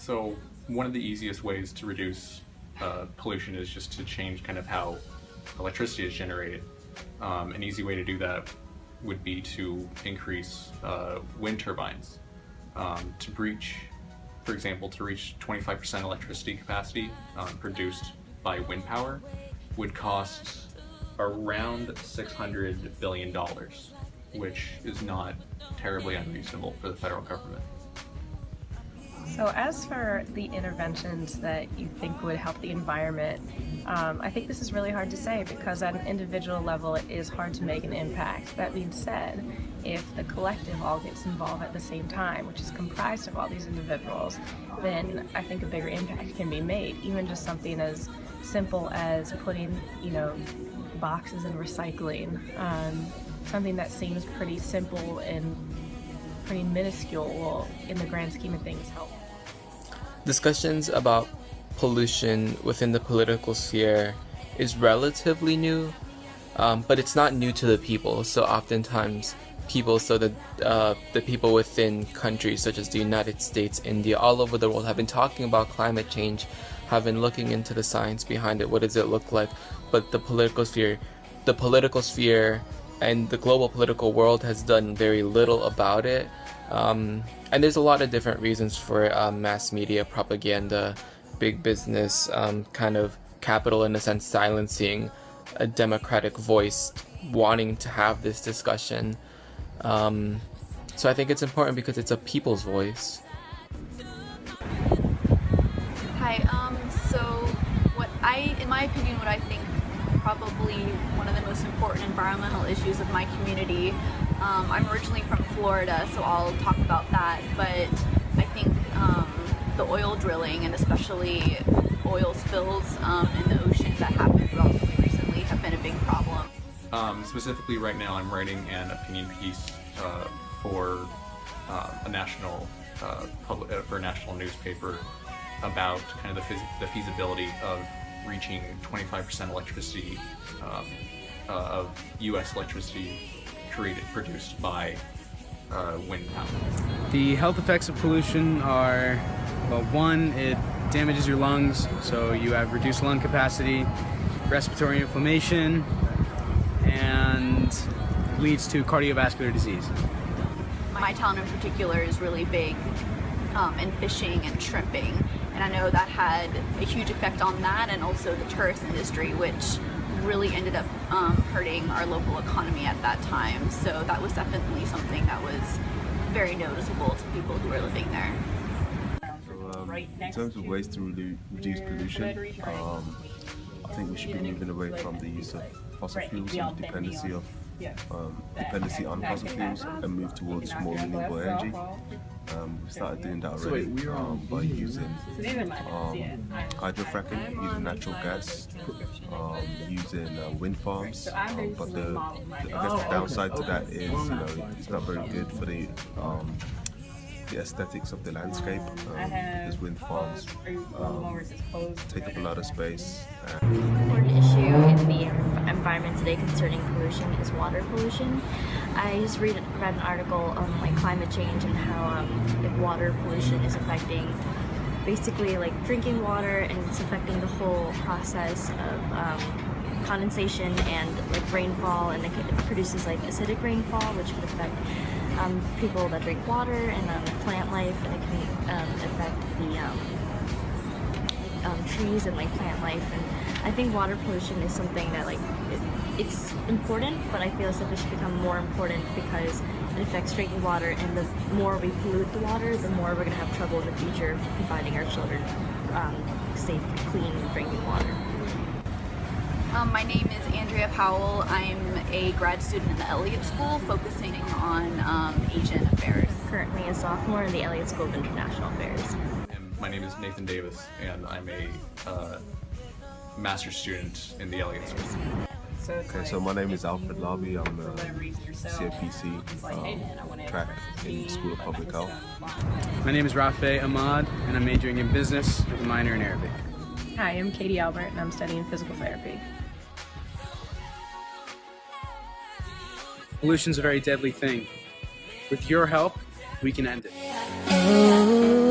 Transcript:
So one of the easiest ways to reduce pollution is just to change kind of how electricity is generated. An easy way to do that would be to increase wind turbines. For example, to reach 25% electricity capacity produced by wind power would cost around $600 billion, which is not terribly unreasonable for the federal government. So as for the interventions that you think would help the environment, I think this is really hard to say because at an individual level it is hard to make an impact. That being said, if the collective all gets involved at the same time, which is comprised of all these individuals, then I think a bigger impact can be made. Even just something as simple as putting, boxes in recycling, something that seems pretty simple and pretty minuscule will, in the grand scheme of things, help. Discussions about pollution within the political sphere is relatively new, but it's not new to the people. So oftentimes the people within countries such as the United States, India, all over the world have been talking about climate change, have been looking into the science behind it, what does it look like, but the political sphere and the global political world has done very little about it. And there's a lot of different reasons for mass media propaganda, big business, kind of capital in a sense silencing a democratic voice wanting to have this discussion. So I think it's important because it's a people's voice. Hi, in my opinion, what I think probably one of the most important environmental issues of my community. I'm originally from Florida, so I'll talk about that, but I think the oil drilling and especially oil spills in the ocean that happened relatively recently have been a big problem. Specifically right now I'm writing an opinion piece for a national newspaper about kind of the feasibility of reaching 25% electricity of U.S. electricity produced by wind power. The health effects of pollution are, well, one, it damages your lungs, so you have reduced lung capacity, respiratory inflammation, and leads to cardiovascular disease. My town in particular is really big in fishing and shrimping, and I know that had a huge effect on that and also the tourist industry, which really ended up hurting our local economy at that time. So that was definitely something that was very noticeable to people who were living there. In terms of ways to reduce pollution, I think we should be moving away from the use of fossil fuels and dependency on fossil fuels and move towards more renewable energy. We started doing that already by using hydrofracking, using natural gas, using wind farms. But I guess the downside to that is, it's not very good for the aesthetics of the landscape, because wind farms take up a lot of space. An important issue in the environment today concerning pollution is water pollution. I just read an article on climate change and how water pollution is affecting basically drinking water, and it's affecting the whole process of condensation and rainfall, and it produces acidic rainfall, which could affect people that drink water and plant life, and it can affect the trees and plant life. And I think water pollution is something that it's important, but I feel as if it should become more important because it affects drinking water, and the more we pollute the water, the more we're going to have trouble in the future providing our children safe, clean drinking water. My name is Andrea Powell. I'm a grad student in the Elliott School focusing on Asian affairs. Currently a sophomore in the Elliott School of International Affairs. My name is Nathan Davis, and I'm a master's student in the Elliott School. Okay, so my name is Alfred Larby. I'm a CFPC track in the School of Public Health. My name is Rafe Ahmad, and I'm majoring in business with a minor in Arabic. Hi, I'm Katie Albert, and I'm studying physical therapy. Pollution's a very deadly thing. With your help, we can end it.